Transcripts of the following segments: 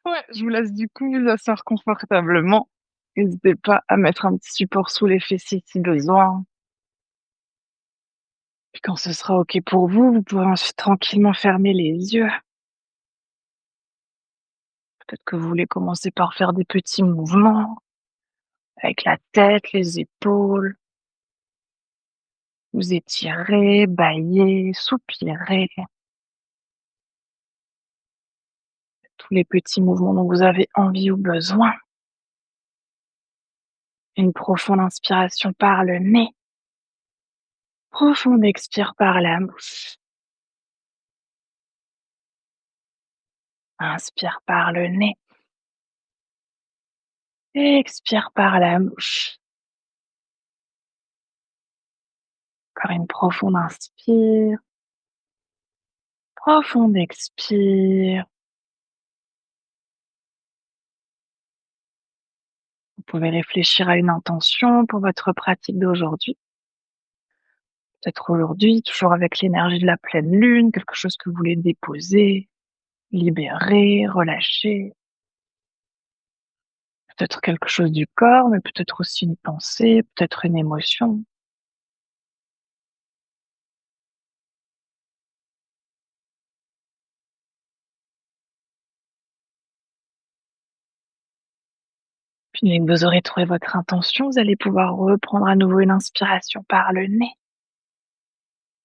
Ouais, je vous laisse du coup vous asseoir confortablement. N'hésitez pas à mettre un petit support sous les fessiers si besoin. Puis quand ce sera OK pour vous, vous pourrez ensuite tranquillement fermer les yeux. Peut-être que vous voulez commencer par faire des petits mouvements avec la tête, les épaules. Vous étirez, bâillez, soupirez. Tous les petits mouvements dont vous avez envie ou besoin. Une profonde inspiration par le nez. Profonde expire par la bouche. Inspire par le nez. Expire par la bouche. Encore une profonde inspire. Profonde expire. Vous pouvez réfléchir à une intention pour votre pratique d'aujourd'hui. Peut-être aujourd'hui, toujours avec l'énergie de la pleine lune, quelque chose que vous voulez déposer, libérer, relâcher. Peut-être quelque chose du corps, mais peut-être aussi une pensée, peut-être une émotion. Puis dès que vous aurez trouvé votre intention, vous allez pouvoir reprendre à nouveau une inspiration par le nez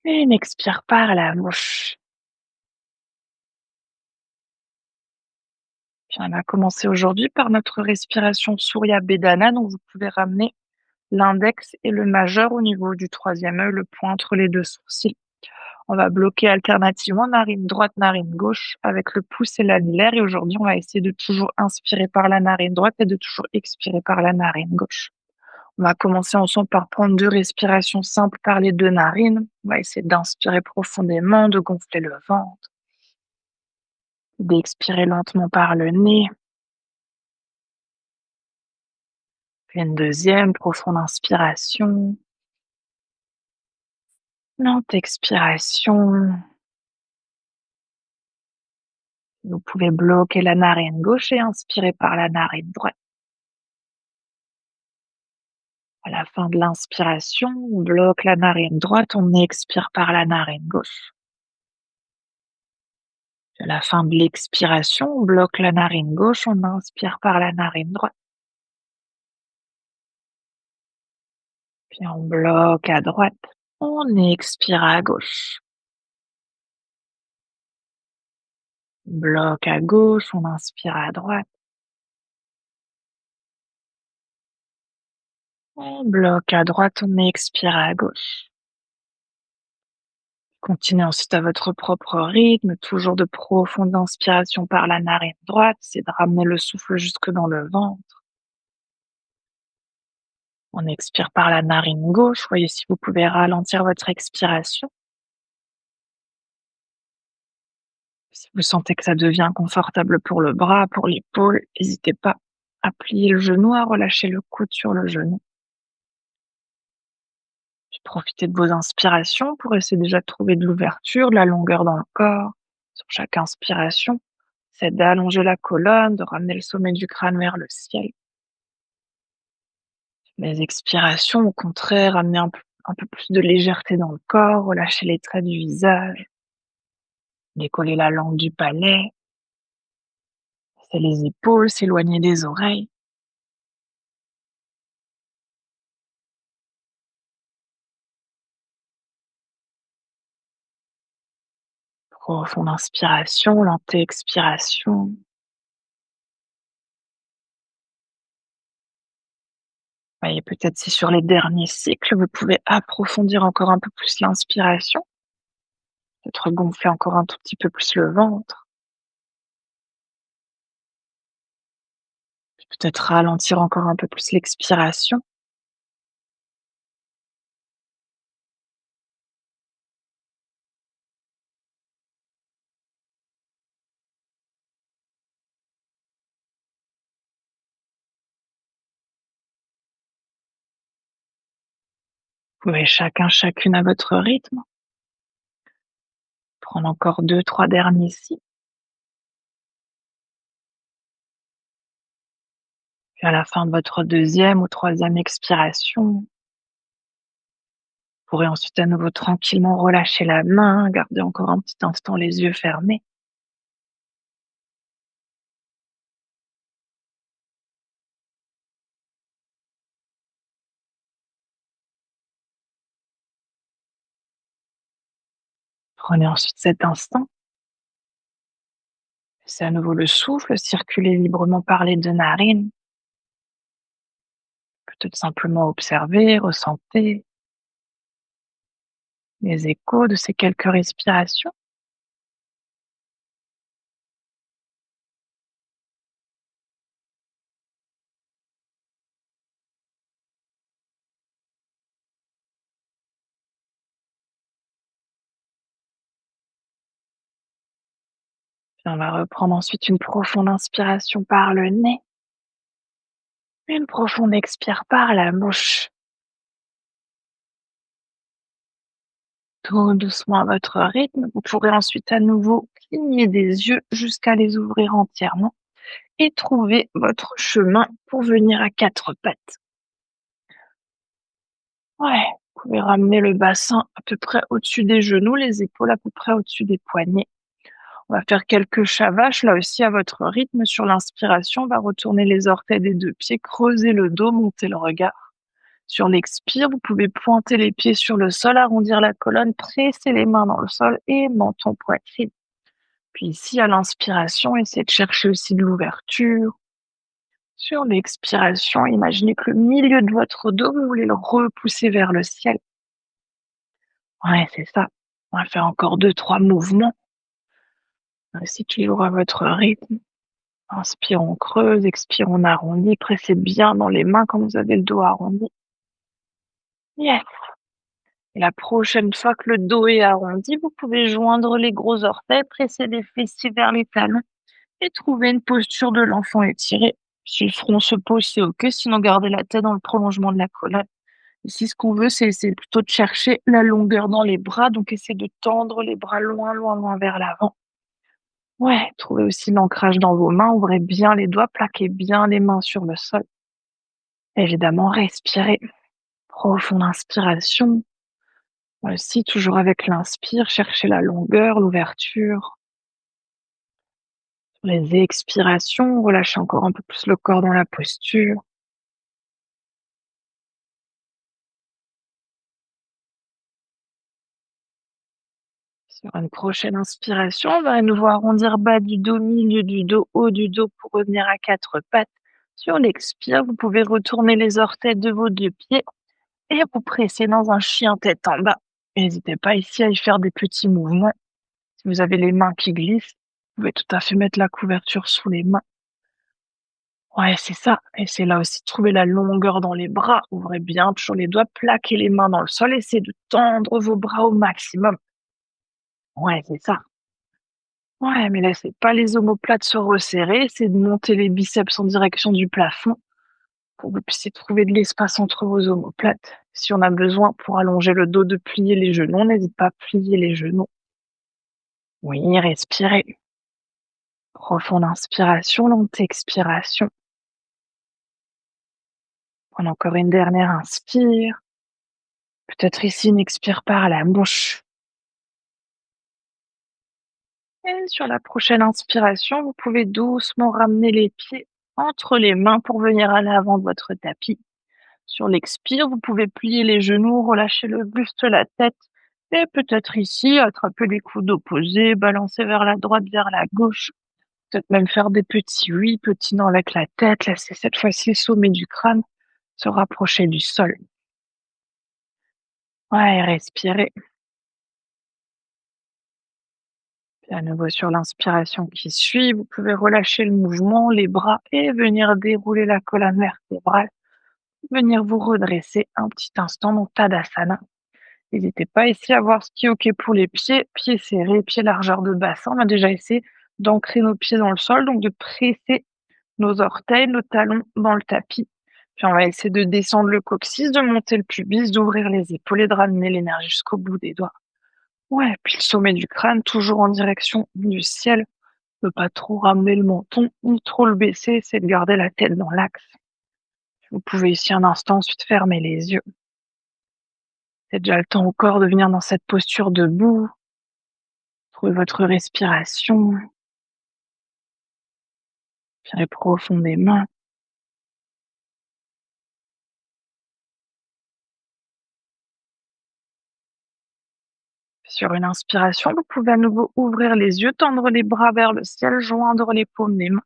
et une expire par la bouche. Puis on va commencer aujourd'hui par notre respiration Surya Bedana, donc vous pouvez ramener l'index et le majeur au niveau du troisième œil, le point entre les deux sourcils. On va bloquer alternativement narine droite, narine gauche avec le pouce et l'annulaire. Et aujourd'hui, on va essayer de toujours inspirer par la narine droite et de toujours expirer par la narine gauche. On va commencer ensemble par prendre 2 respirations simples par les 2 narines. On va essayer d'inspirer profondément, de gonfler le ventre, d'expirer lentement par le nez. Puis une deuxième profonde inspiration, lente expiration. Vous pouvez bloquer la narine gauche et inspirer par la narine droite. À la fin de l'inspiration, on bloque la narine droite, on expire par la narine gauche. À la fin de l'expiration, on bloque la narine gauche, on inspire par la narine droite. Puis on bloque à droite, on expire à gauche. Bloque à gauche, on inspire à droite. On bloque à droite, on expire à gauche. Continuez ensuite à votre propre rythme, toujours de profondes inspirations par la narine droite. C'est de ramener le souffle jusque dans le ventre. On expire par la narine gauche. Voyez si vous pouvez ralentir votre expiration. Si vous sentez que ça devient confortable pour le bras, pour l'épaule, n'hésitez pas à plier le genou, à relâcher le coude sur le genou. Puis profitez de vos inspirations pour essayer déjà de trouver de l'ouverture, de la longueur dans le corps. Sur chaque inspiration, c'est d'allonger la colonne, de ramener le sommet du crâne vers le ciel. Les expirations, au contraire, amener un peu plus de légèreté dans le corps, relâcher les traits du visage, décoller la langue du palais, c'est les épaules, s'éloigner des oreilles. Profonde inspiration, lente expiration. Et peut-être si sur les derniers cycles, vous pouvez approfondir encore un peu plus l'inspiration, peut-être gonfler encore un tout petit peu plus le ventre, puis peut-être ralentir encore un peu plus l'expiration. Vous pouvez chacune à votre rythme. Prendre encore 2, 3 derniers cycles. Puis à la fin de votre deuxième ou troisième expiration, vous pourrez ensuite à nouveau tranquillement relâcher la main, garder encore un petit instant les yeux fermés. Prenez ensuite cet instant, laissez à nouveau le souffle circuler librement par les deux narines. Peut-être simplement observer, ressentez les échos de ces quelques respirations. Puis on va reprendre ensuite une profonde inspiration par le nez, une profonde expire par la bouche. Tout doucement à votre rythme, vous pourrez ensuite à nouveau cligner des yeux jusqu'à les ouvrir entièrement et trouver votre chemin pour venir à quatre pattes. Ouais, vous pouvez ramener le bassin à peu près au-dessus des genoux, les épaules à peu près au-dessus des poignets. On va faire quelques chavaches, là aussi à votre rythme. Sur l'inspiration, on va retourner les orteils des deux pieds, creuser le dos, monter le regard. Sur l'expire, vous pouvez pointer les pieds sur le sol, arrondir la colonne, presser les mains dans le sol et menton poitrine. Puis ici, à l'inspiration, essayez de chercher aussi de l'ouverture. Sur l'expiration, imaginez que le milieu de votre dos, vous voulez le repousser vers le ciel. Ouais, c'est ça. On va faire encore deux, trois mouvements. Ainsi, toujours à votre rythme. Inspire, on creuse, expire, on arrondit. Pressez bien dans les mains quand vous avez le dos arrondi. Yes. Et la prochaine fois que le dos est arrondi, vous pouvez joindre les gros orteils, presser les fessiers vers les talons et trouver une posture de l'enfant étiré. Si le front se pose, c'est OK, sinon gardez la tête dans le prolongement de la colonne. Ici, ce qu'on veut, c'est essayer plutôt de chercher la longueur dans les bras, donc essayez de tendre les bras loin, loin, loin vers l'avant. Ouais, trouvez aussi l'ancrage dans vos mains, ouvrez bien les doigts, plaquez bien les mains sur le sol. Évidemment, respirez. Profonde inspiration. Aussi, toujours avec l'inspire, cherchez la longueur, l'ouverture. Sur les expirations, relâchez encore un peu plus le corps dans la posture. Sur une prochaine inspiration, on va à nouveau arrondir bas du dos, milieu du dos, haut du dos pour revenir à quatre pattes. Sur l'expire, vous pouvez retourner les orteils de vos deux pieds et vous presser dans un chien tête en bas. N'hésitez pas ici à y faire des petits mouvements. Si vous avez les mains qui glissent, vous pouvez tout à fait mettre la couverture sous les mains. Ouais, c'est ça. Et c'est là aussi de trouver la longueur dans les bras. Ouvrez bien toujours les doigts, plaquez les mains dans le sol, essayez de tendre vos bras au maximum. Ouais, c'est ça. Ouais, mais laissez pas les omoplates se resserrer, essayez de monter les biceps en direction du plafond pour que vous puissiez trouver de l'espace entre vos omoplates. Si on a besoin pour allonger le dos de plier les genoux, on n'hésite pas à plier les genoux. Oui, respirez. Profonde inspiration, lente expiration. Prenez encore une dernière inspire. Peut-être ici une expire par la bouche. Et sur la prochaine inspiration, vous pouvez doucement ramener les pieds entre les mains pour venir à l'avant de votre tapis. Sur l'expire, vous pouvez plier les genoux, relâcher le buste, la tête et peut-être ici attraper les coudes opposés, balancer vers la droite, vers la gauche. Peut-être même faire des petits oui, petits non avec la tête. Laissez cette fois-ci le sommet du crâne se rapprocher du sol. Ouais, respirez. Puis à nouveau sur l'inspiration qui suit, vous pouvez relâcher le mouvement, les bras et venir dérouler la colonne vertébrale. Venir vous redresser un petit instant dans Tadasana. N'hésitez pas ici à voir ce qui est OK pour les pieds, pieds serrés, pieds largeur de bassin. On a déjà essayé d'ancrer nos pieds dans le sol, donc de presser nos orteils, nos talons dans le tapis. Puis on va essayer de descendre le coccyx, de monter le pubis, d'ouvrir les épaules et de ramener l'énergie jusqu'au bout des doigts. Ouais, puis le sommet du crâne, toujours en direction du ciel. Ne pas trop ramener le menton, ni trop le baisser, c'est de garder la tête dans l'axe. Vous pouvez ici un instant ensuite fermer les yeux. C'est déjà le temps au corps de venir dans cette posture debout. Trouvez votre respiration. Respirez profondément. Sur une inspiration, vous pouvez à nouveau ouvrir les yeux, tendre les bras vers le ciel, joindre les paumes des mains.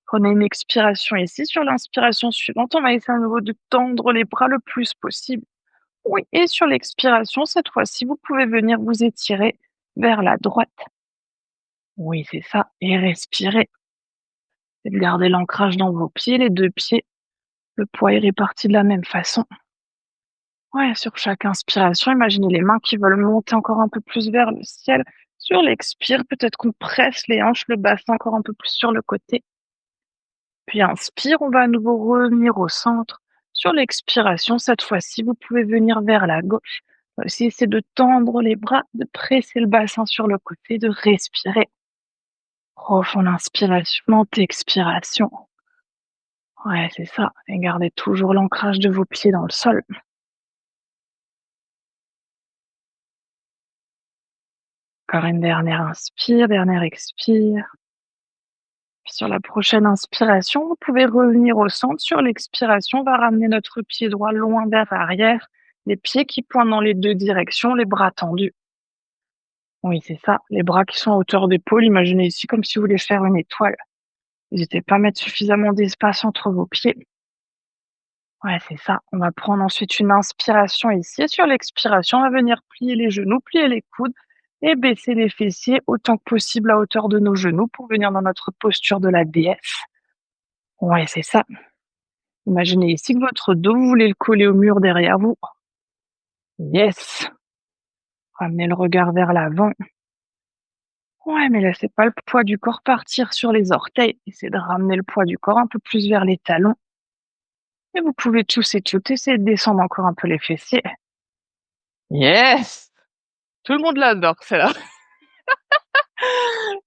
Prenez une expiration ici. Sur l'inspiration suivante, on va essayer à nouveau de tendre les bras le plus possible. Oui, et sur l'expiration, cette fois-ci, vous pouvez venir vous étirer vers la droite. Oui, c'est ça. Et respirez. Et de garder l'ancrage dans vos pieds, les deux pieds. Le poids est réparti de la même façon. Ouais, sur chaque inspiration, imaginez les mains qui veulent monter encore un peu plus vers le ciel. Sur l'expire, peut-être qu'on presse les hanches, le bassin encore un peu plus sur le côté. Puis inspire, on va à nouveau revenir au centre. Sur l'expiration, cette fois-ci, vous pouvez venir vers la gauche. Aussi, essayer de tendre les bras, de presser le bassin sur le côté, de respirer. Profonde inspiration, lente expiration. Ouais, c'est ça. Et gardez toujours l'ancrage de vos pieds dans le sol. Encore une dernière inspire, dernière expire. Puis sur la prochaine inspiration, vous pouvez revenir au centre. Sur l'expiration, on va ramener notre pied droit loin vers l'arrière, les pieds qui pointent dans les deux directions, les bras tendus. Oui, c'est ça, les bras qui sont à hauteur d'épaule. Imaginez ici comme si vous voulez faire une étoile. N'hésitez pas à mettre suffisamment d'espace entre vos pieds. Ouais, c'est ça. On va prendre ensuite une inspiration ici. Et sur l'expiration, on va venir plier les genoux, plier les coudes et baisser les fessiers autant que possible à hauteur de nos genoux pour venir dans notre posture de la déesse. Ouais, c'est ça. Imaginez ici que votre dos, vous voulez le coller au mur derrière vous. Yes. Ramenez le regard vers l'avant. Ouais, mais laissez pas le poids du corps partir sur les orteils. Essayez de ramener le poids du corps un peu plus vers les talons. Et vous pouvez tous et toutes essayer de descendre encore un peu les fessiers. Yes. Tout le monde l'adore, celle-là.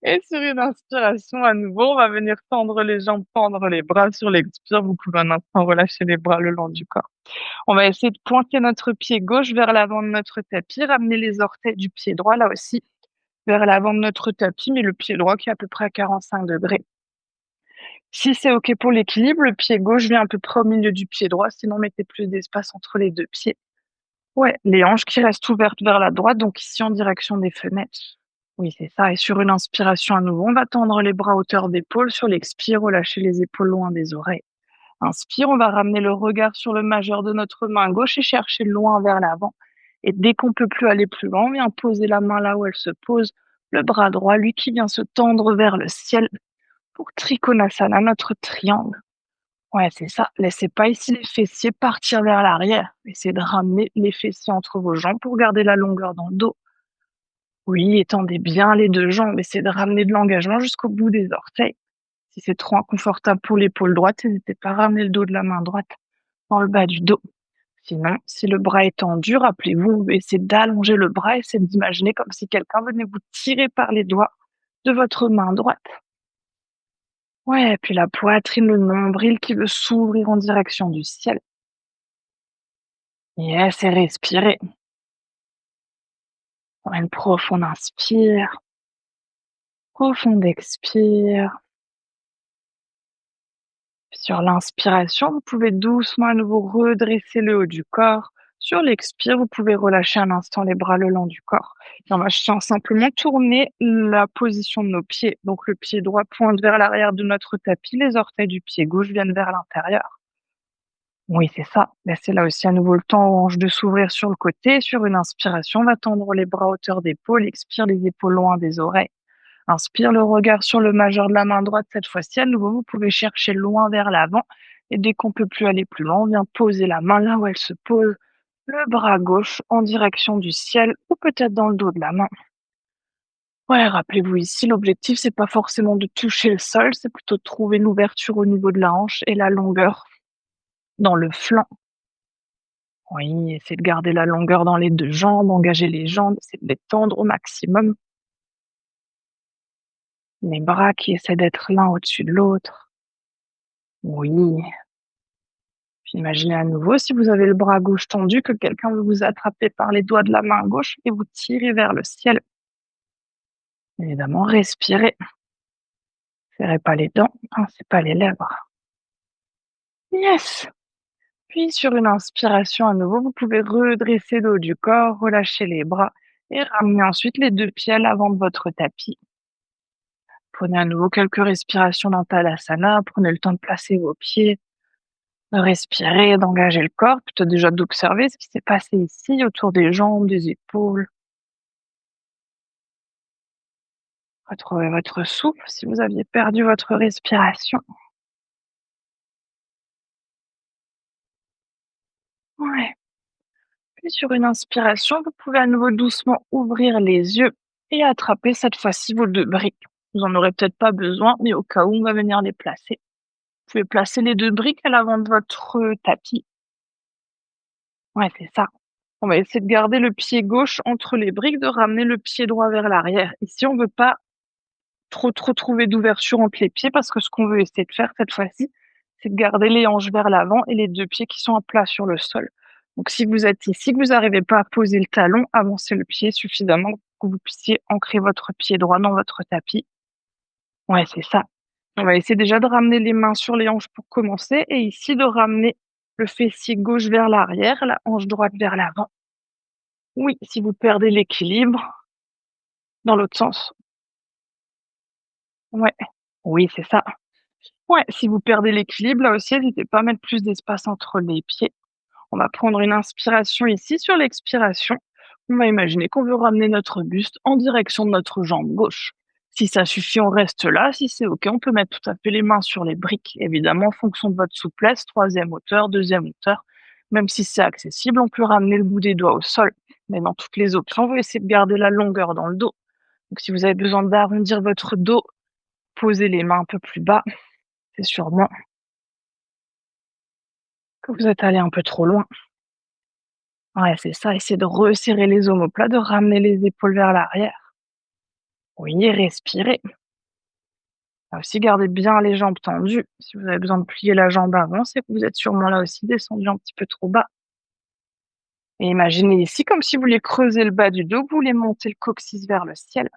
Et sur une inspiration, à nouveau, on va venir tendre les jambes, tendre les bras. Sur l'expire, vous pouvez un instant relâcher les bras le long du corps. On va essayer de pointer notre pied gauche vers l'avant de notre tapis, ramener les orteils du pied droit, là aussi, vers l'avant de notre tapis, mais le pied droit qui est à peu près à 45 degrés. Si c'est OK pour l'équilibre, le pied gauche vient à peu près au milieu du pied droit, sinon mettez plus d'espace entre les deux pieds. Ouais, les hanches qui restent ouvertes vers la droite, donc ici en direction des fenêtres. Oui, c'est ça. Et sur une inspiration à nouveau, on va tendre les bras à hauteur d'épaule. Sur l'expire, relâcher les épaules loin des oreilles. Inspire, on va ramener le regard sur le majeur de notre main gauche et chercher loin vers l'avant. Et dès qu'on peut plus aller plus loin, on vient poser la main là où elle se pose. Le bras droit, lui qui vient se tendre vers le ciel pour Trikonasana, notre triangle. Ouais, c'est ça. Laissez pas ici les fessiers partir vers l'arrière. Essayez de ramener les fessiers entre vos jambes pour garder la longueur dans le dos. Oui, étendez bien les deux jambes. Essayez de ramener de l'engagement jusqu'au bout des orteils. Si c'est trop inconfortable pour l'épaule droite, n'hésitez pas à ramener le dos de la main droite dans le bas du dos. Sinon, si le bras est tendu, rappelez-vous, essayez d'allonger le bras, essayez d'imaginer comme si quelqu'un venait vous tirer par les doigts de votre main droite. Ouais, puis la poitrine, le nombril qui veut s'ouvrir en direction du ciel. Yes, et respirez. Une profonde inspire, profonde expire. Sur l'inspiration, vous pouvez doucement à nouveau redresser le haut du corps. Sur l'expire, vous pouvez relâcher un instant les bras le long du corps. Et on va simplement tourner la position de nos pieds. Donc le pied droit pointe vers l'arrière de notre tapis, les orteils du pied gauche viennent vers l'intérieur. Oui, c'est ça. Laissez là aussi à nouveau le temps aux hanches de s'ouvrir sur le côté. Sur une inspiration, on va tendre les bras à hauteur d'épaule. Expire les épaules loin des oreilles. Inspire le regard sur le majeur de la main droite cette fois-ci. À nouveau, vous pouvez chercher loin vers l'avant. Et dès qu'on peut plus aller plus loin, on vient poser la main là où elle se pose. Le bras gauche en direction du ciel ou peut-être dans le dos de la main. Ouais, rappelez-vous ici, l'objectif, c'est pas forcément de toucher le sol, c'est plutôt de trouver une ouverture au niveau de la hanche et la longueur dans le flanc. Oui, essayez de garder la longueur dans les deux jambes, engager les jambes, essayez de les tendre au maximum. Les bras qui essaient d'être l'un au-dessus de l'autre. Oui. Imaginez à nouveau si vous avez le bras gauche tendu que quelqu'un veut vous attraper par les doigts de la main gauche et vous tirer vers le ciel. Évidemment, respirez. Serrez pas les dents, pincez pas les lèvres. Yes! Puis sur une inspiration à nouveau, vous pouvez redresser le haut du corps, relâcher les bras et ramener ensuite les deux pieds à l'avant de votre tapis. Prenez à nouveau quelques respirations dans Tadasana, prenez le temps de placer vos pieds, de respirer, d'engager le corps, plutôt déjà d'observer ce qui s'est passé ici autour des jambes, des épaules. Retrouvez votre souffle si vous aviez perdu votre respiration. Ouais. Puis sur une inspiration, vous pouvez à nouveau doucement ouvrir les yeux et attraper cette fois-ci vos deux briques. Vous en aurez peut-être pas besoin, mais au cas où, on va venir les placer. Vous pouvez placer les deux briques à l'avant de votre tapis. Ouais, c'est ça. On va essayer de garder le pied gauche entre les briques, de ramener le pied droit vers l'arrière. Ici, on ne veut pas trop trouver d'ouverture entre les pieds parce que ce qu'on veut essayer de faire cette fois-ci, c'est de garder les hanches vers l'avant et les deux pieds qui sont à plat sur le sol. Donc si vous êtes ici, que vous n'arrivez pas à poser le talon, avancez le pied suffisamment pour que vous puissiez ancrer votre pied droit dans votre tapis. Ouais, c'est ça. On va essayer déjà de ramener les mains sur les hanches pour commencer et ici de ramener le fessier gauche vers l'arrière, la hanche droite vers l'avant. Oui, si vous perdez l'équilibre, dans l'autre sens. Ouais. Oui, c'est ça. Ouais, si vous perdez l'équilibre, là aussi, n'hésitez pas à mettre plus d'espace entre les pieds. On va prendre une inspiration ici. Sur l'expiration, on va imaginer qu'on veut ramener notre buste en direction de notre jambe gauche. Si ça suffit, on reste là. Si c'est OK, on peut mettre tout à fait les mains sur les briques. Évidemment, en fonction de votre souplesse, troisième hauteur, deuxième hauteur. Même si c'est accessible, on peut ramener le bout des doigts au sol. Mais dans toutes les options, on va essayer de garder la longueur dans le dos. Donc si vous avez besoin d'arrondir votre dos, posez les mains un peu plus bas. C'est sûrement que vous êtes allé un peu trop loin. Ouais, c'est ça, essayez de resserrer les omoplates, de ramener les épaules vers l'arrière. Oui, respirez. Là aussi, gardez bien les jambes tendues. Si vous avez besoin de plier la jambe avant, c'est que vous êtes sûrement là aussi descendu un petit peu trop bas. Et imaginez ici comme si vous vouliez creuser le bas du dos, que vous voulez monter le coccyx vers le ciel.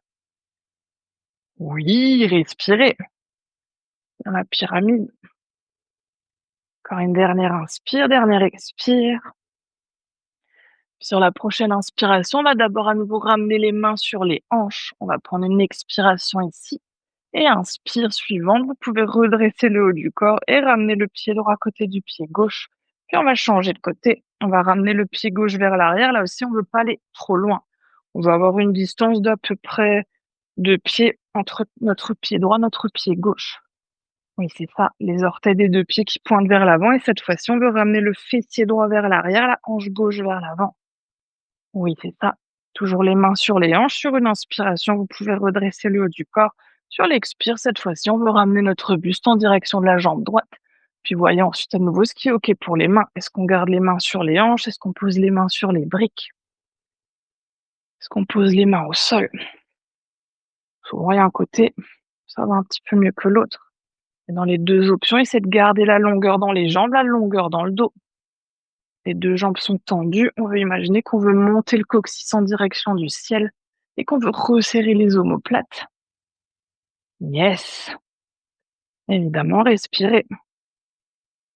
Oui, respirez. Dans la pyramide. Encore une dernière inspire, dernière expire. Sur la prochaine inspiration, on va d'abord à nouveau ramener les mains sur les hanches. On va prendre une expiration ici. Et inspire suivante, vous pouvez redresser le haut du corps et ramener le pied droit à côté du pied gauche. Puis on va changer de côté. On va ramener le pied gauche vers l'arrière. Là aussi, on ne veut pas aller trop loin. On va avoir une distance d'à peu près 2 pieds entre notre pied droit et notre pied gauche. Oui, c'est ça, les orteils des deux pieds qui pointent vers l'avant. Et cette fois-ci, on veut ramener le fessier droit vers l'arrière, la hanche gauche vers l'avant. Oui, c'est ça. Toujours les mains sur les hanches. Sur une inspiration, vous pouvez redresser le haut du corps. Sur l'expire, cette fois-ci, on veut ramener notre buste en direction de la jambe droite. Puis voyons ensuite à nouveau ce qui est OK pour les mains. Est-ce qu'on garde les mains sur les hanches? Est-ce qu'on pose les mains sur les briques? Est-ce qu'on pose les mains au sol? Souvent, il y a un côté, ça va un petit peu mieux que l'autre. Et dans les deux options, essayez de garder la longueur dans les jambes, la longueur dans le dos. Les deux jambes sont tendues. On veut imaginer qu'on veut monter le coccyx en direction du ciel et qu'on veut resserrer les omoplates. Yes, évidemment, respirez.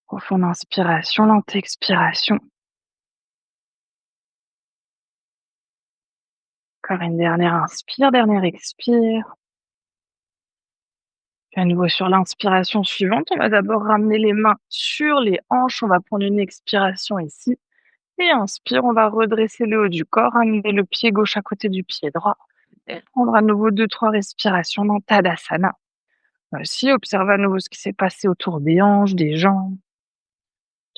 Profonde inspiration, lente expiration. Encore une dernière inspire, dernière expire. Puis à nouveau sur l'inspiration suivante, on va d'abord ramener les mains sur les hanches. On va prendre une expiration ici. Et inspire, on va redresser le haut du corps, ramener le pied gauche à côté du pied droit. Et prendre à nouveau 2-3 respirations dans Tadasana. Aussi, observez à nouveau ce qui s'est passé autour des hanches, des jambes,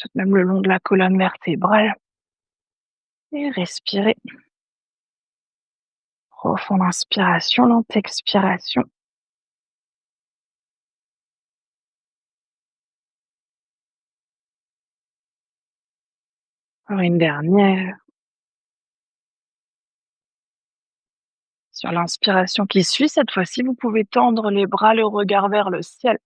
peut même le long de la colonne vertébrale. Et respirez. Profonde inspiration, lente expiration. Encore une dernière. Sur l'inspiration qui suit, cette fois-ci, vous pouvez tendre les bras, le regard vers le ciel.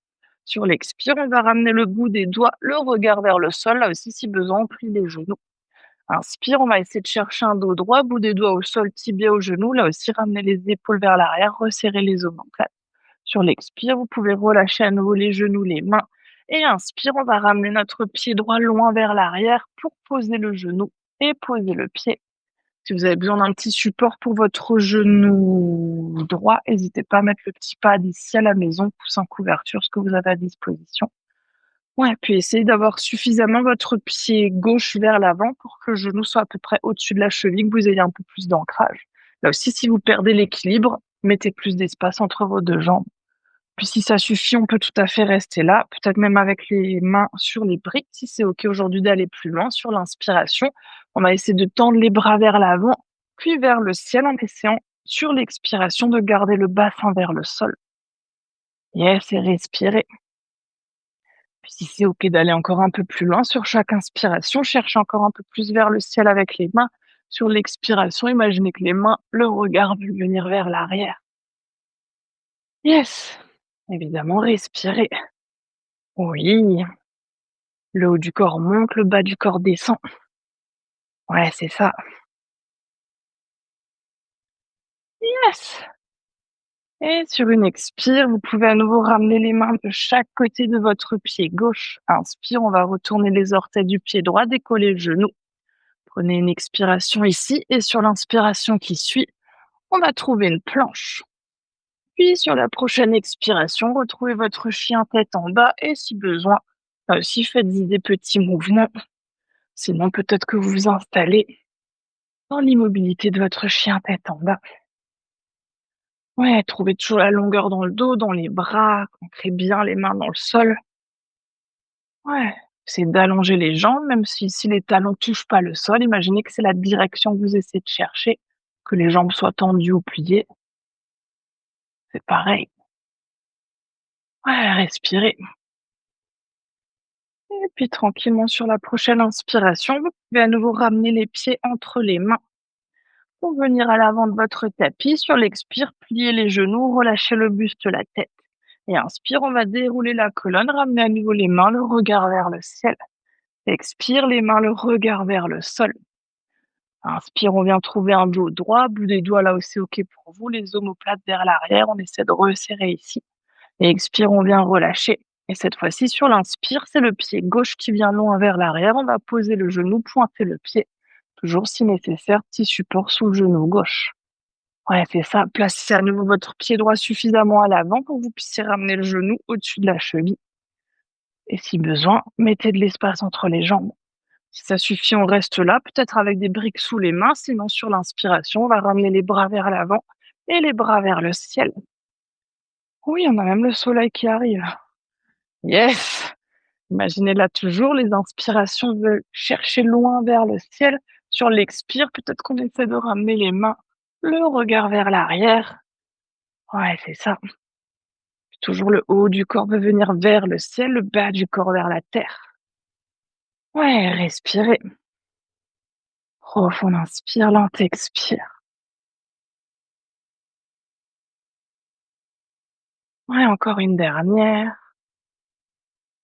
Sur l'expire, on va ramener le bout des doigts, le regard vers le sol. Là aussi, si besoin, on plie les genoux. Inspire, on va essayer de chercher un dos droit, bout des doigts au sol, tibia au genou. Là aussi, ramener les épaules vers l'arrière, resserrer les omoplates. Sur l'expire, vous pouvez relâcher à nouveau les genoux, les mains. Et inspire, on va ramener notre pied droit loin vers l'arrière pour poser le genou et poser le pied. Si vous avez besoin d'un petit support pour votre genou droit, n'hésitez pas à mettre le petit pad ici à la maison, coussin couverture, ce que vous avez à disposition. Ouais, puis essayez d'avoir suffisamment votre pied gauche vers l'avant pour que le genou soit à peu près au-dessus de la cheville, que vous ayez un peu plus d'ancrage. Là aussi, si vous perdez l'équilibre, mettez plus d'espace entre vos deux jambes. Puis si ça suffit, on peut tout à fait rester là, peut-être même avec les mains sur les briques, si c'est OK aujourd'hui d'aller plus loin sur l'inspiration. On va essayer de tendre les bras vers l'avant, puis vers le ciel en essayant sur l'expiration de garder le bassin vers le sol. Yes, et respirez. Puis si c'est OK d'aller encore un peu plus loin sur chaque inspiration, cherchez encore un peu plus vers le ciel avec les mains. Sur l'expiration, imaginez que les mains, le regard veut venir vers l'arrière. Yes, évidemment, respirez. Oui, le haut du corps monte, le bas du corps descend. Ouais, c'est ça. Yes. Et sur une expire, vous pouvez à nouveau ramener les mains de chaque côté de votre pied gauche. Inspire, on va retourner les orteils du pied droit, décoller le genou. Prenez une expiration ici et sur l'inspiration qui suit, on va trouver une planche. Puis sur la prochaine expiration, retrouvez votre chien tête en bas et si besoin, là aussi faites des petits mouvements. Sinon, peut-être que vous vous installez dans l'immobilité de votre chien tête en bas. Ouais, trouvez toujours la longueur dans le dos, dans les bras, ancrez bien les mains dans le sol. Ouais, c'est d'allonger les jambes, même si les talons touchent pas le sol. Imaginez que c'est la direction que vous essayez de chercher, que les jambes soient tendues ou pliées. C'est pareil. Ouais, respirez. Et puis tranquillement sur la prochaine inspiration, vous pouvez à nouveau ramener les pieds entre les mains pour venir à l'avant de votre tapis. Sur l'expire, pliez les genoux, relâchez le buste, la tête. Et inspire, on va dérouler la colonne, ramener à nouveau les mains, le regard vers le ciel. Expire, les mains, le regard vers le sol. Inspire, on vient trouver un dos droit, bout des doigts là aussi OK pour vous, les omoplates vers l'arrière, on essaie de resserrer ici. Et expire, on vient relâcher. Et cette fois-ci, sur l'inspire, c'est le pied gauche qui vient loin vers l'arrière, on va poser le genou, pointer le pied. Toujours si nécessaire, petit support sous le genou gauche. Ouais, c'est ça. Placez à nouveau votre pied droit suffisamment à l'avant pour que vous puissiez ramener le genou au-dessus de la cheville. Et si besoin, mettez de l'espace entre les jambes. Si ça suffit, on reste là, peut-être avec des briques sous les mains. Sinon, sur l'inspiration, on va ramener les bras vers l'avant et les bras vers le ciel. Oui, on a même le soleil qui arrive. Yes! Imaginez là toujours, les inspirations veulent chercher loin vers le ciel. Sur l'expire, peut-être qu'on essaie de ramener les mains, le regard vers l'arrière. Ouais, c'est ça. Toujours le haut du corps veut venir vers le ciel, le bas du corps vers la terre. Ouais, respirez. Profond inspire, lent expire. Ouais, encore une dernière.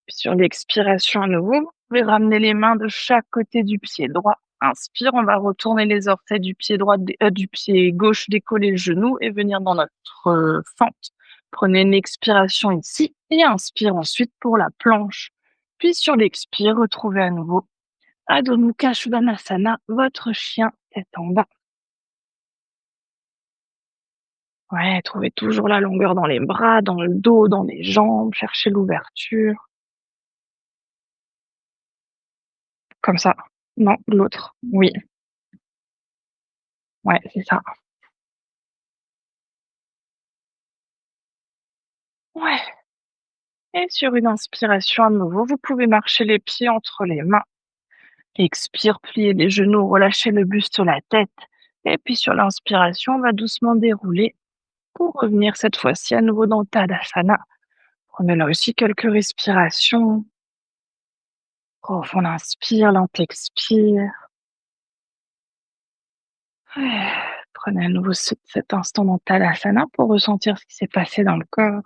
Puis sur l'expiration à nouveau, vous pouvez ramener les mains de chaque côté du pied droit. Inspire, on va retourner les orteils du pied droit, du pied gauche, décoller le genou et venir dans notre fente. Prenez une expiration ici et inspire ensuite pour la planche. Puis sur l'expire, retrouvez à nouveau Adho Mukha Svanasana, votre chien est en bas. Ouais, trouvez toujours la longueur dans les bras, dans le dos, dans les jambes, cherchez l'ouverture. Comme ça. Non, l'autre. Oui, ouais, c'est ça. Ouais. Et sur une inspiration à nouveau, vous pouvez marcher les pieds entre les mains. Expire, plier les genoux, relâcher le buste, la tête. Et puis sur l'inspiration, on va doucement dérouler pour revenir cette fois-ci à nouveau dans le Tadasana. Prenez là aussi quelques respirations. Profond inspire, lent expire. Ouais. Prenez à nouveau cet instant dans Tadasana pour ressentir ce qui s'est passé dans le corps.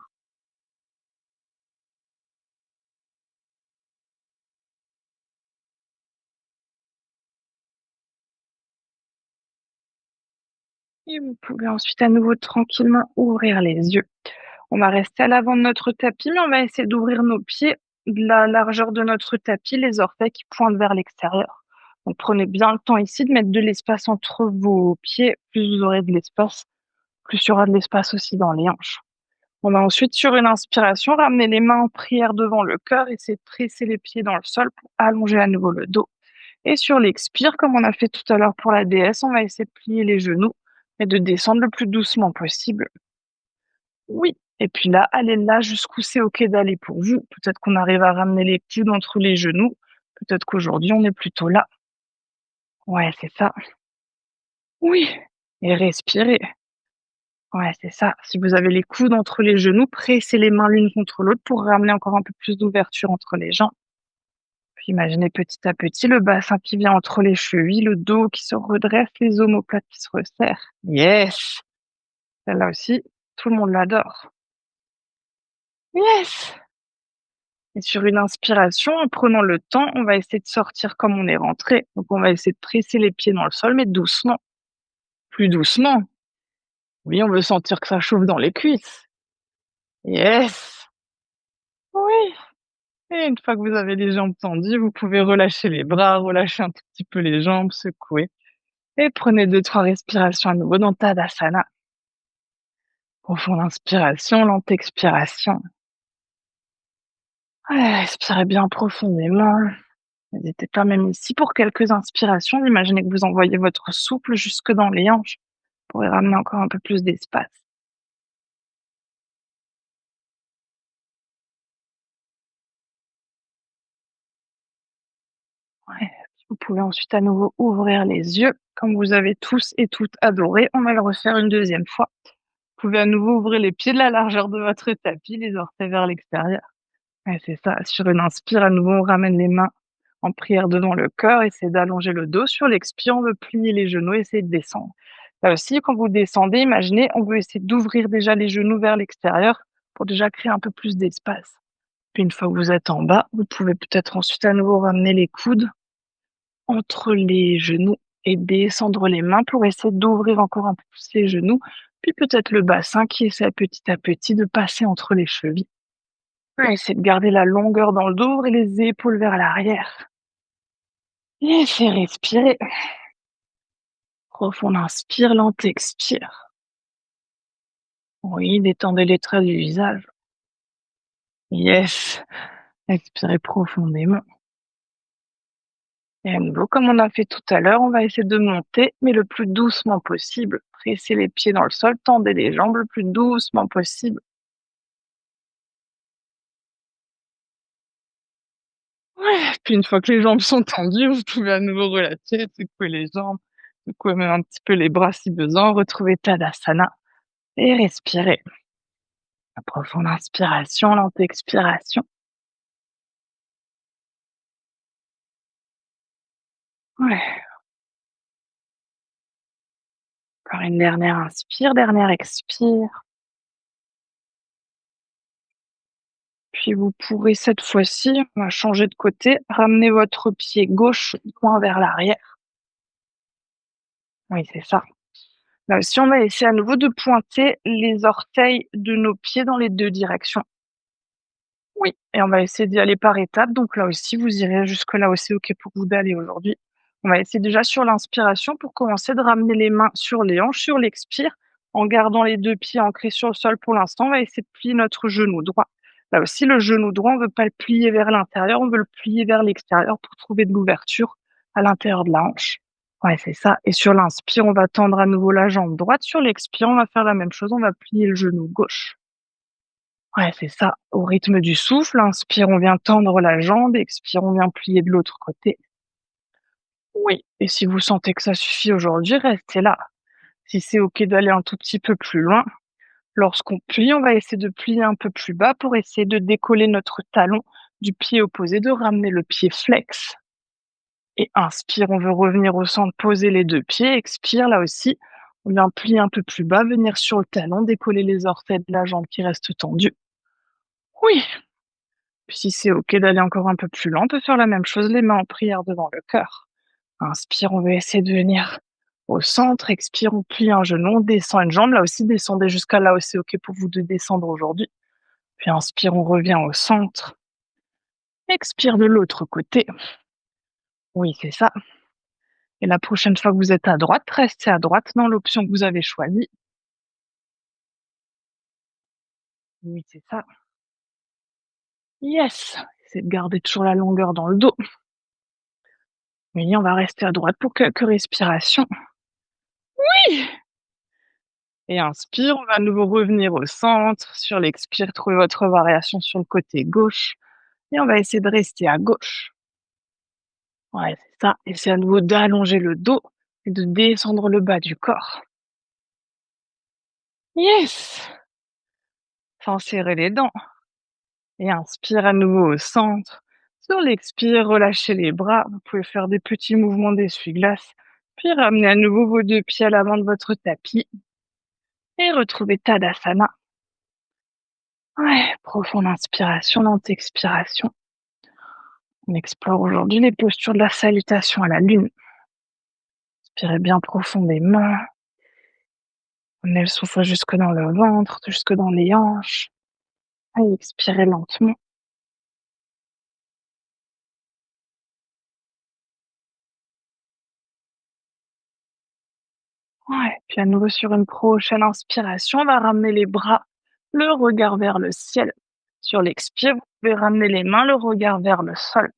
Et vous pouvez ensuite à nouveau tranquillement ouvrir les yeux. On va rester à l'avant de notre tapis, mais on va essayer d'ouvrir nos pieds de la largeur de notre tapis, les orteils qui pointent vers l'extérieur. Donc prenez bien le temps ici de mettre de l'espace entre vos pieds. Plus vous aurez de l'espace, plus il y aura de l'espace aussi dans les hanches. On va ensuite, sur une inspiration, ramener les mains en prière devant le cœur, essayer de presser les pieds dans le sol pour allonger à nouveau le dos. Et sur l'expire, comme on a fait tout à l'heure pour la déesse, on va essayer de plier les genoux et de descendre le plus doucement possible. Oui. Et puis là, allez là jusqu'où c'est OK d'aller pour vous. Peut-être qu'on arrive à ramener les coudes entre les genoux. Peut-être qu'aujourd'hui, on est plutôt là. Ouais, c'est ça. Oui. Et respirez. Ouais, c'est ça. Si vous avez les coudes entre les genoux, pressez les mains l'une contre l'autre pour ramener encore un peu plus d'ouverture entre les jambes. Puis imaginez petit à petit le bassin qui vient entre les chevilles, le dos qui se redresse, les omoplates qui se resserrent. Yes! Celle-là aussi, tout le monde l'adore. Yes! Et sur une inspiration, en prenant le temps, on va essayer de sortir comme on est rentré. Donc on va essayer de presser les pieds dans le sol, mais doucement. Plus doucement. Oui, on veut sentir que ça chauffe dans les cuisses. Yes! Oui! Et une fois que vous avez les jambes tendues, vous pouvez relâcher les bras, relâcher un tout petit peu les jambes, secouer. Et prenez 2-3 respirations à nouveau dans Tadasana. Profonde inspiration, lente expiration. Ouais, respirez bien profondément. N'hésitez pas même ici pour quelques inspirations. Imaginez que vous envoyez votre souffle jusque dans les hanches pour y ramener encore un peu plus d'espace. Ouais. Vous pouvez ensuite à nouveau ouvrir les yeux. Comme vous avez tous et toutes adoré, on va le refaire une deuxième fois. Vous pouvez à nouveau ouvrir les pieds de la largeur de votre tapis, les orteils vers l'extérieur. Ouais, c'est ça. Sur une inspire, à nouveau, on ramène les mains en prière devant le cœur, essayez d'allonger le dos. Sur l'expire, on veut plier les genoux, essayer de descendre. Là aussi, quand vous descendez, imaginez, on veut essayer d'ouvrir déjà les genoux vers l'extérieur pour déjà créer un peu plus d'espace. Puis une fois que vous êtes en bas, vous pouvez peut-être ensuite à nouveau ramener les coudes entre les genoux et descendre les mains pour essayer d'ouvrir encore un peu plus les genoux. Puis peut-être le bassin qui essaie petit à petit de passer entre les chevilles. Ouais, essayez de garder la longueur dans le dos et les épaules vers l'arrière. Laissez respirer. Profond inspire, lente expire. Oui, détendez les traits du visage. Yes. Expirez profondément. Et à nouveau, comme on a fait tout à l'heure, on va essayer de monter, mais le plus doucement possible. Pressez les pieds dans le sol, tendez les jambes le plus doucement possible. Ouais. Puis une fois que les jambes sont tendues, vous pouvez à nouveau relâcher, secouer les jambes, secouer même un petit peu les bras si besoin, retrouver Tadasana et respirer. Profonde inspiration, lente expiration. Ouais, encore une dernière inspire, dernière expire. Puis vous pourrez cette fois-ci, on va changer de côté, ramener votre pied gauche loin vers l'arrière. Oui, c'est ça. Là aussi, on va essayer à nouveau de pointer les orteils de nos pieds dans les 2 directions. Oui, et on va essayer d'y aller par étapes. Donc là aussi, vous irez jusque là où c'est OK pour vous d'aller aujourd'hui. On va essayer déjà sur l'inspiration pour commencer de ramener les mains sur les hanches, sur l'expire, en gardant les 2 pieds ancrés sur le sol pour l'instant. On va essayer de plier notre genou droit. Là aussi, le genou droit, on ne veut pas le plier vers l'intérieur, on veut le plier vers l'extérieur pour trouver de l'ouverture à l'intérieur de la hanche. Ouais, c'est ça. Et sur l'inspire, on va tendre à nouveau la jambe droite. Sur l'expire, on va faire la même chose, on va plier le genou gauche. Ouais, c'est ça. Au rythme du souffle, inspire, on vient tendre la jambe, expire, on vient plier de l'autre côté. Oui. Et si vous sentez que ça suffit aujourd'hui, restez là. Si c'est OK d'aller un tout petit peu plus loin, lorsqu'on plie, on va essayer de plier un peu plus bas pour essayer de décoller notre talon du pied opposé, de ramener le pied flex. Et inspire, on veut revenir au centre, poser les 2 pieds. Expire, là aussi, on vient plier un peu plus bas, venir sur le talon, décoller les orteils de la jambe qui reste tendue. Oui. Puis si c'est OK d'aller encore un peu plus lent, on peut faire la même chose, les mains en prière devant le cœur. Inspire, on va essayer de venir Au centre, expire, on plie un genou, on descend une jambe. Là aussi, descendez jusqu'à là où c'est OK pour vous de descendre aujourd'hui. Puis inspire, on revient au centre. Expire de l'autre côté. Oui, c'est ça. Et la prochaine fois que vous êtes à droite, restez à droite dans l'option que vous avez choisie. Oui, c'est ça. Yes! Essayez de garder toujours la longueur dans le dos. Oui, on va rester à droite pour quelques respirations. Oui! Et inspire, on va à nouveau revenir au centre. Sur l'expire, trouvez votre variation sur le côté gauche. Et on va essayer de rester à gauche. Ouais, c'est ça. Et c'est à nouveau d'allonger le dos et de descendre le bas du corps. Yes! Sans serrer les dents. Et inspire à nouveau au centre. Sur l'expire, relâchez les bras. Vous pouvez faire des petits mouvements d'essuie-glace. Puis ramenez à nouveau vos deux pieds à l'avant de votre tapis. Et retrouvez Tadasana. Ouais, profonde inspiration, lente expiration. On explore aujourd'hui les postures de la salutation à la lune. Inspirez bien profondément. Emmenez le souffle jusque dans le ventre, jusque dans les hanches. Et expirez lentement. Ouais, puis à nouveau sur une prochaine inspiration, on va ramener les bras, le regard vers le ciel. Sur l'expire, vous pouvez ramener les mains, le regard vers le sol.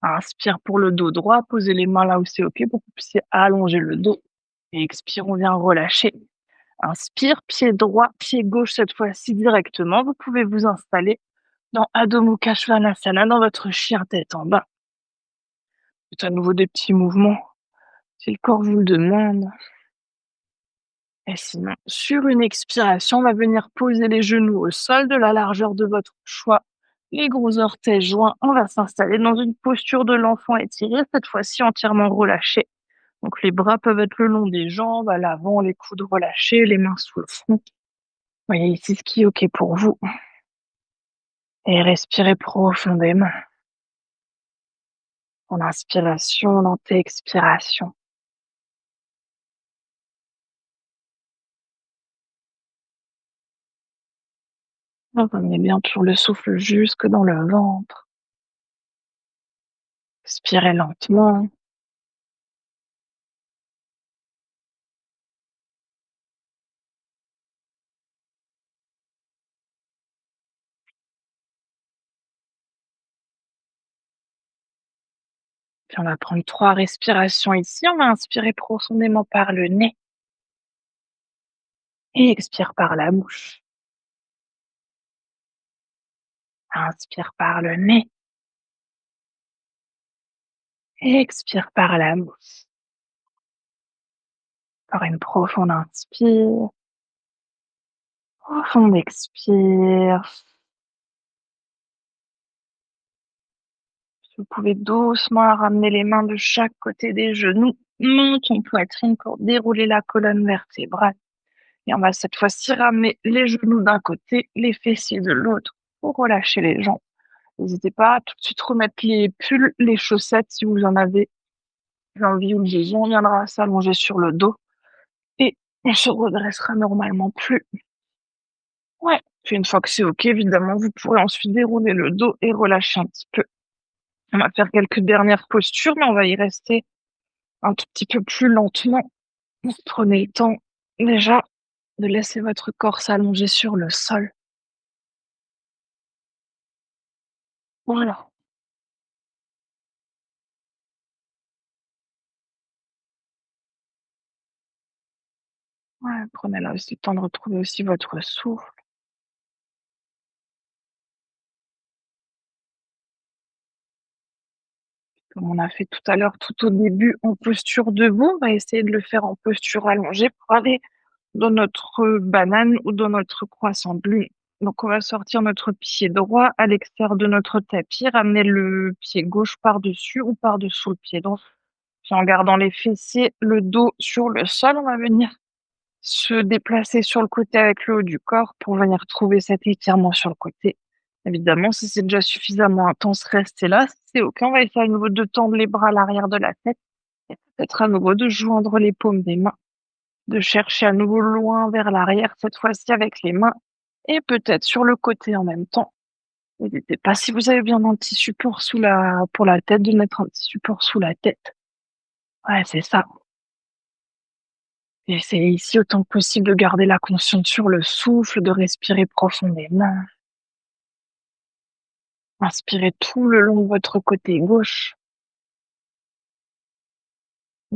Inspire pour le dos droit, posez les mains là où c'est OK pour que vous puissiez allonger le dos. Et expire, on vient relâcher. Inspire, pied droit, pied gauche cette fois-ci directement. Vous pouvez vous installer dans Adho Mukha Svanasana, dans votre chien tête en bas. Faites à nouveau des petits mouvements si le corps vous le demande. Et sinon, sur une expiration, on va venir poser les genoux au sol de la largeur de votre choix. Les gros orteils joints, on va s'installer dans une posture de l'enfant étiré, cette fois-ci entièrement relâché. Donc les bras peuvent être le long des jambes, à l'avant, les coudes relâchés, les mains sous le front. Voyez ici ce qui est OK pour vous. Et respirez profondément. En inspiration, lente expiration. Ramenez bien toujours le souffle jusque dans le ventre. Expirez lentement. Puis on va prendre 3 respirations ici. On va inspirer profondément par le nez et expire par la bouche. Inspire par le nez et expire par la bouche. Encore une profonde inspire, profonde expire. Vous pouvez doucement ramener les mains de chaque côté des genoux, menton, poitrine pour dérouler la colonne vertébrale. Et on va cette fois-ci ramener les genoux d'un côté, les fessiers de l'autre pour relâcher les jambes. N'hésitez pas à tout de suite remettre les pulls, les chaussettes si vous en avez l'envie ou le besoin. On viendra s'allonger sur le dos et on se redressera normalement plus. Ouais. Puis une fois que c'est OK, évidemment, vous pourrez ensuite dérouler le dos et relâcher un petit peu. On va faire quelques dernières postures, mais on va y rester un tout petit peu plus lentement. Prenez le temps déjà de laisser votre corps s'allonger sur le sol. Voilà. Ouais, prenez là aussi le temps de retrouver aussi votre souffle. Comme on a fait tout à l'heure, tout au début, en posture debout, on va essayer de le faire en posture allongée pour aller dans notre banane ou dans notre croissant de lune. Donc, on va sortir notre pied droit à l'extérieur de notre tapis, ramener le pied gauche par-dessus ou par-dessous le pied droit. Puis en gardant les fessiers, le dos sur le sol, on va venir se déplacer sur le côté avec le haut du corps pour venir trouver cet étirement sur le côté. Évidemment, si c'est déjà suffisamment intense, restez là. Si c'est OK, on va essayer à nouveau de tendre les bras à l'arrière de la tête et Peut-être à nouveau de joindre les paumes des mains, de chercher à nouveau loin vers l'arrière, cette fois-ci avec les mains, et peut-être sur le côté en même temps. N'hésitez pas, si vous avez bien un petit support pour la tête, de mettre un petit support sous la tête. Ouais, c'est ça. Et c'est ici autant que possible de garder la conscience sur le souffle, de respirer profondément. Inspirez tout le long de votre côté gauche.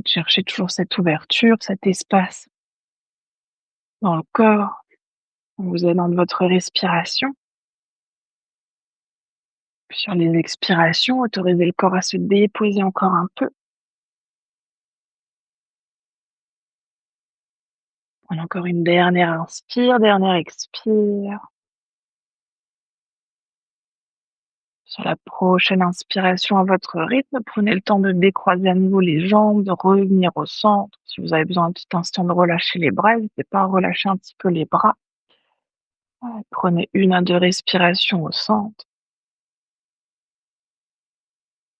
Cherchez toujours cette ouverture, cet espace dans le corps. Vous êtes dans votre respiration. Puis sur les expirations, autorisez le corps à se déposer encore un peu. Prenez encore une dernière inspire, dernière expire. Sur la prochaine inspiration à votre rythme, prenez le temps de décroiser à nouveau les jambes, de revenir au centre. Si vous avez besoin d'un petit instant de relâcher les bras, n'hésitez pas à relâcher un petit peu les bras. Ouais, prenez 1 à 2 respirations au centre.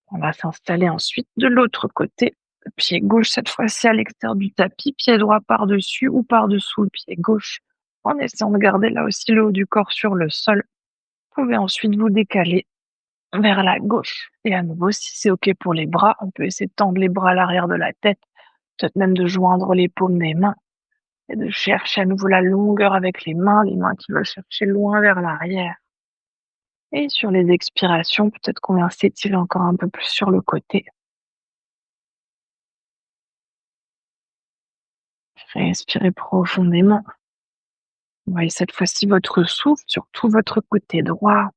On va s'installer ensuite de l'autre côté. Le pied gauche, cette fois-ci à l'extérieur du tapis, pied droit par-dessus ou par-dessous le pied gauche, en essayant de garder là aussi le haut du corps sur le sol. Vous pouvez ensuite vous décaler vers la gauche. Et à nouveau, si c'est OK pour les bras, on peut essayer de tendre les bras à l'arrière de la tête, peut-être même de joindre les paumes des mains et de chercher à nouveau la longueur avec les mains qui veulent chercher loin vers l'arrière. Et sur les expirations, peut-être qu'on vient s'étirer encore un peu plus sur le côté. Respirez profondément. Voyez cette fois-ci votre souffle sur tout votre côté droit.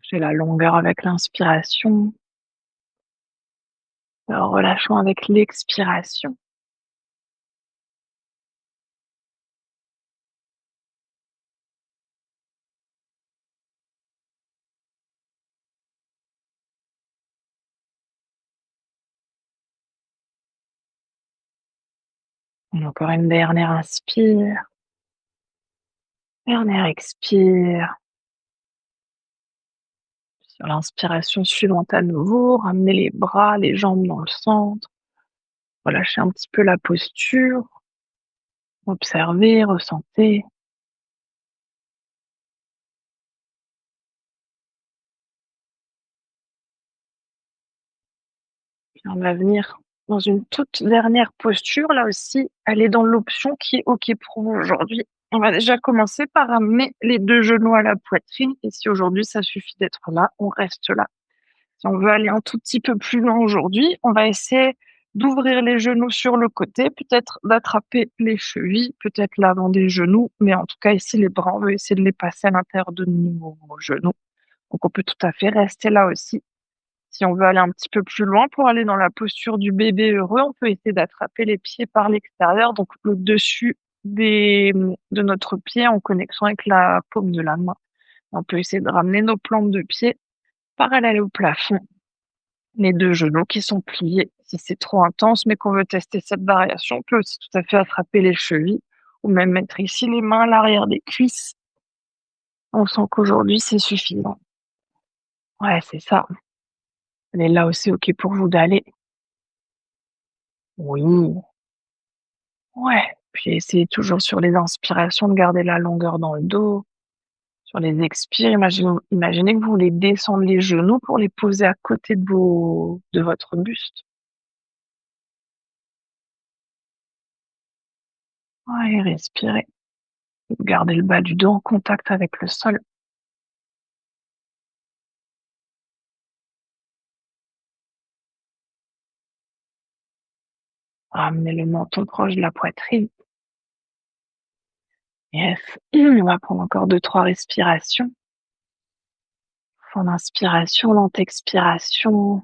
J'ai la longueur avec l'inspiration, relâchons avec l'expiration. Et encore une dernière inspire, dernière expire. Sur l'inspiration suivante à nouveau, ramenez les bras, les jambes dans le centre. Relâchez un petit peu la posture. Observez, ressentez. Puis on va venir dans une toute dernière posture. Là aussi, elle est dans l'option qui est OK pour vous aujourd'hui. On va déjà commencer par ramener les 2 genoux à la poitrine et si aujourd'hui ça suffit d'être là, on reste là. Si on veut aller un tout petit peu plus loin aujourd'hui, on va essayer d'ouvrir les genoux sur le côté, peut-être d'attraper les chevilles, peut-être l'avant des genoux, mais en tout cas ici les bras, on veut essayer de les passer à l'intérieur de nos genoux. Donc on peut tout à fait rester là aussi. Si on veut aller un petit peu plus loin pour aller dans la posture du bébé heureux, on peut essayer d'attraper les pieds par l'extérieur, donc le dessus de notre pied en connexion avec la paume de la main. On peut essayer de ramener nos plantes de pied parallèles au plafond, les 2 genoux qui sont pliés. Si c'est trop intense, mais qu'on veut tester cette variation, on peut aussi tout à fait attraper les chevilles ou même mettre ici les mains à l'arrière des cuisses. On sent qu'aujourd'hui, c'est suffisant. Ouais, c'est ça. Elle est là aussi OK pour vous d'aller. Oui, ouais. Puis essayez toujours sur les inspirations de garder la longueur dans le dos. Sur les expires, imaginez que vous voulez descendre les genoux pour les poser à côté de votre buste. Ouais, respirez. Gardez le bas du dos en contact avec le sol. Ramenez le menton proche de la poitrine. Yes. On va prendre encore 2-3 respirations. Fond d'inspiration, lente expiration.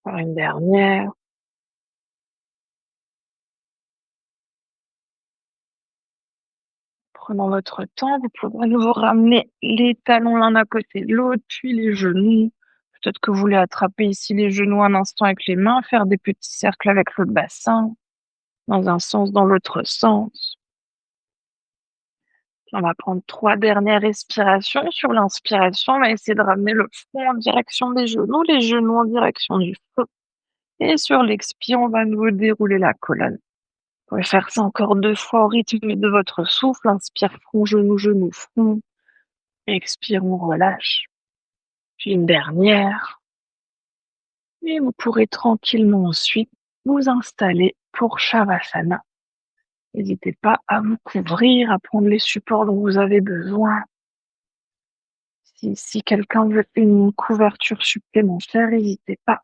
Encore une dernière. Prenons votre temps, vous pouvez à nouveau ramener les talons l'un à côté de l'autre, puis les genoux. Peut-être que vous voulez attraper ici les genoux un instant avec les mains, faire des petits cercles avec le bassin, dans un sens, dans l'autre sens. On va prendre 3 dernières respirations. Sur l'inspiration, on va essayer de ramener le front en direction des genoux, les genoux en direction du front. Et sur l'expire, on va à nouveau dérouler la colonne. Vous pouvez faire ça encore 2 fois au rythme de votre souffle. Inspire, front, genou, genou, front. Expire, on relâche. Puis une dernière. Et vous pourrez tranquillement ensuite vous installer pour Shavasana. N'hésitez pas à vous couvrir, à prendre les supports dont vous avez besoin. Si quelqu'un veut une couverture supplémentaire, n'hésitez pas.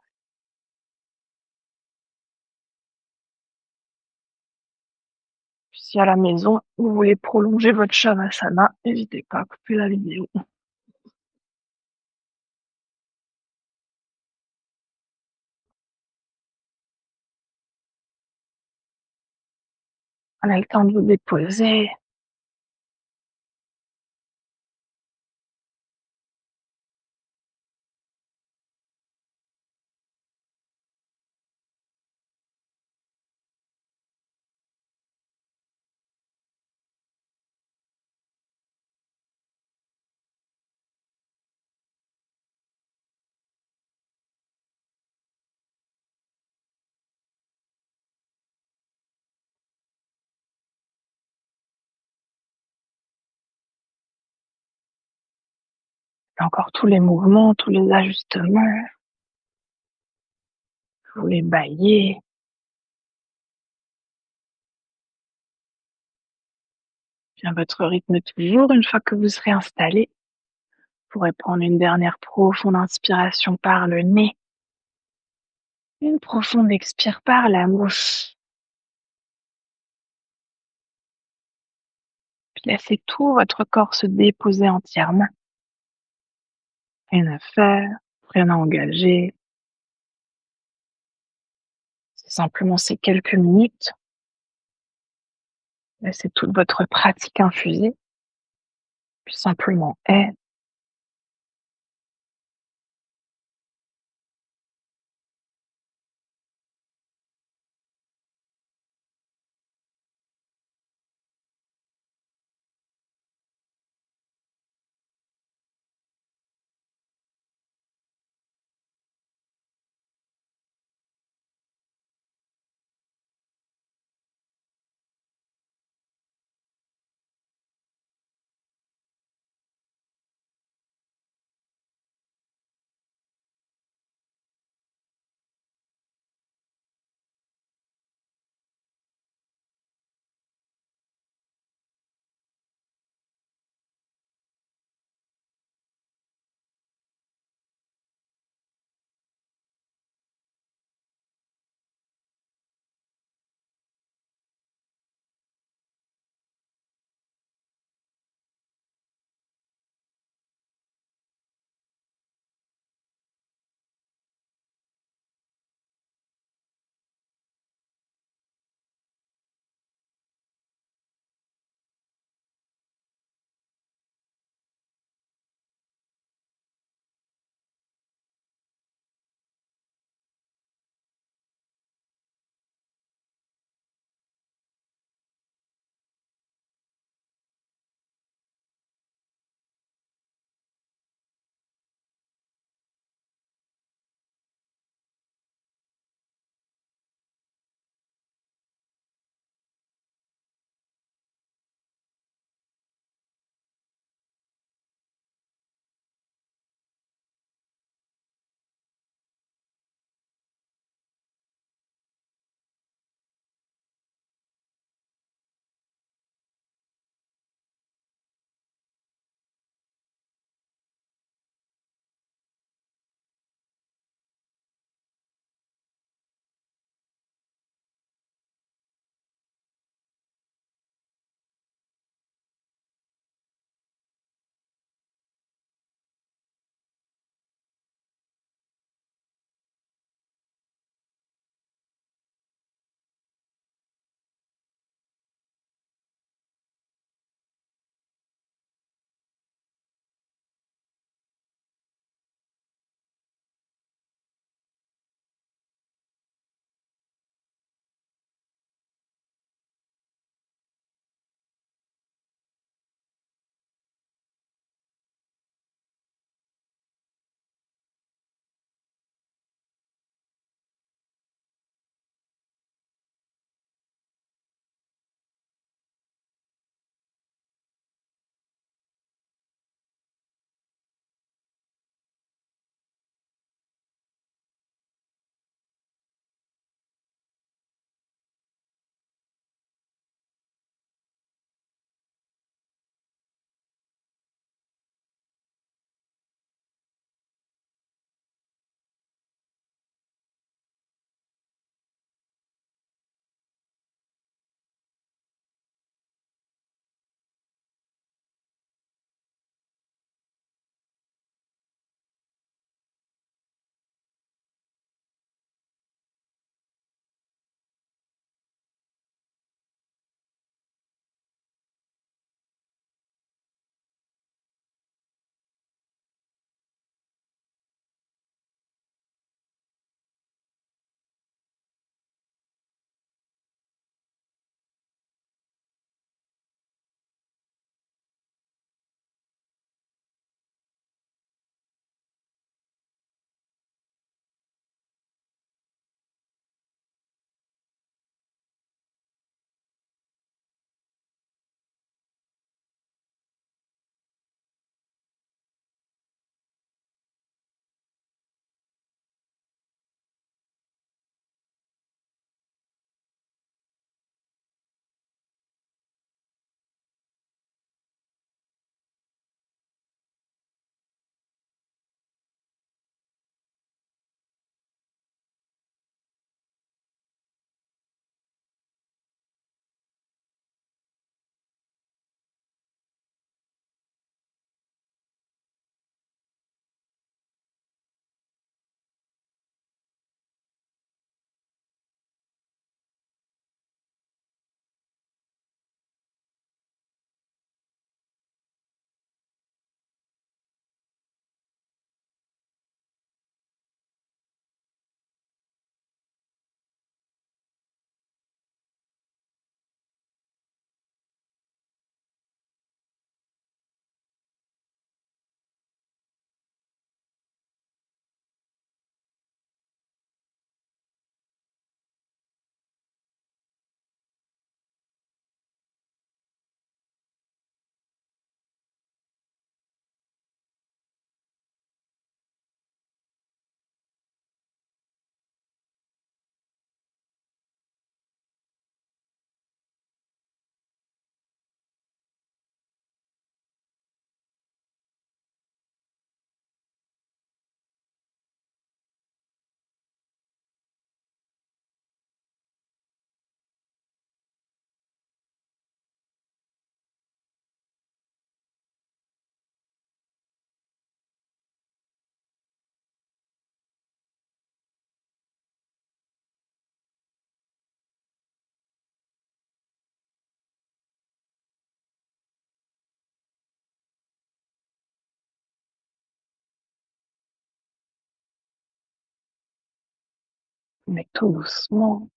Puis si à la maison, vous voulez prolonger votre Shavasana, n'hésitez pas à couper la vidéo. Prenez le temps de vous déposer. Et encore tous les mouvements, tous les ajustements. Vous les baillez. Bien votre rythme toujours. Une fois que vous serez installé, vous pourrez prendre une dernière profonde inspiration par le nez. Une profonde expire par la bouche. Puis laissez tout votre corps se déposer entièrement. Rien à faire, rien à engager. C'est simplement ces quelques minutes. Laissez toute votre pratique infuser. Puis simplement être. mais tout doucement.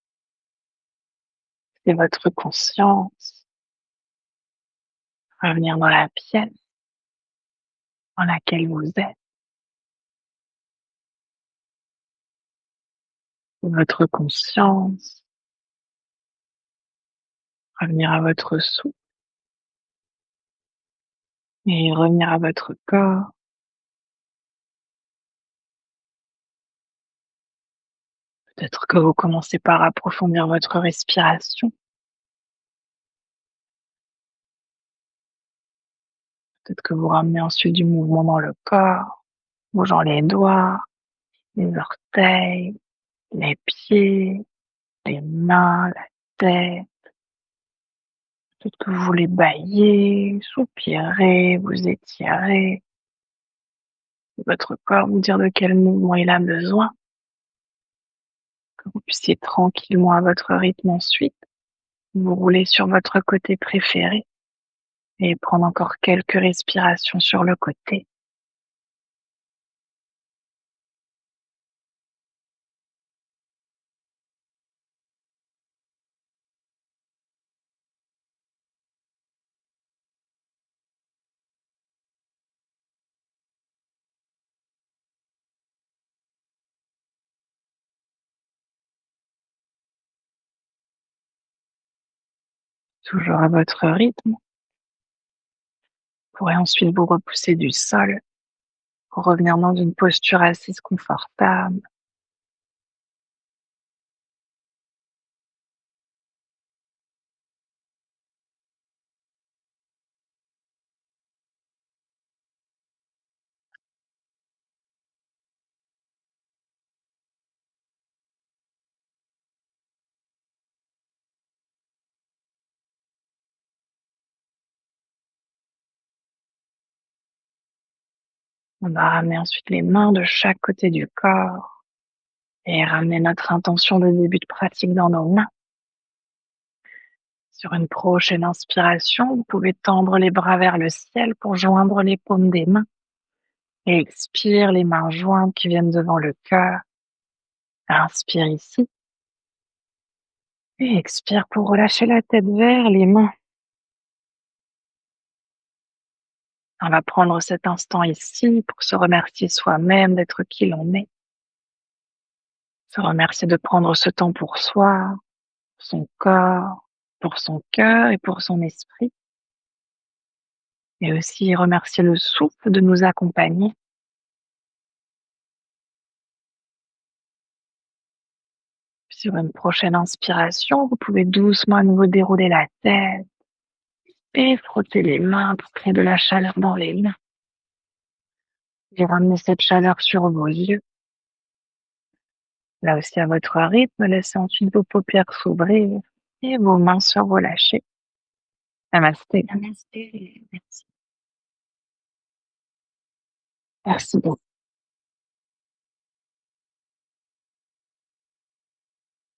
C'est votre conscience revenir dans la pièce dans laquelle vous êtes. Votre conscience revenir à votre souffle et revenir à votre corps. Peut-être que vous commencez par approfondir votre respiration. Peut-être que vous ramenez ensuite du mouvement dans le corps, bougeant les doigts, les orteils, les pieds, les mains, la tête. Peut-être que vous voulez bâiller, soupirer, vous étirer. Votre corps vous dire de quel mouvement il a besoin, que vous puissiez tranquillement à votre rythme ensuite vous rouler sur votre côté préféré et prendre encore quelques respirations sur le côté. Toujours à votre rythme. Vous pourrez ensuite vous repousser du sol pour revenir dans une posture assise confortable. On va ramener ensuite les mains de chaque côté du corps et ramener notre intention de début de pratique dans nos mains. Sur une prochaine inspiration, vous pouvez tendre les bras vers le ciel pour joindre les paumes des mains. Et expire, les mains jointes qui viennent devant le cœur. Inspire ici. Et expire pour relâcher la tête vers les mains. On va prendre cet instant ici pour se remercier soi-même d'être qui l'on est. Se remercier de prendre ce temps pour soi, pour son corps, pour son cœur et pour son esprit. Et aussi remercier le souffle de nous accompagner. Sur une prochaine inspiration, vous pouvez doucement à nouveau dérouler la tête et frotter les mains pour créer de la chaleur dans les mains. Et ramener cette chaleur sur vos yeux. Là aussi à votre rythme, laissez ensuite vos paupières s'ouvrir et vos mains se relâcher. Namasté. Namasté. Merci. Merci beaucoup.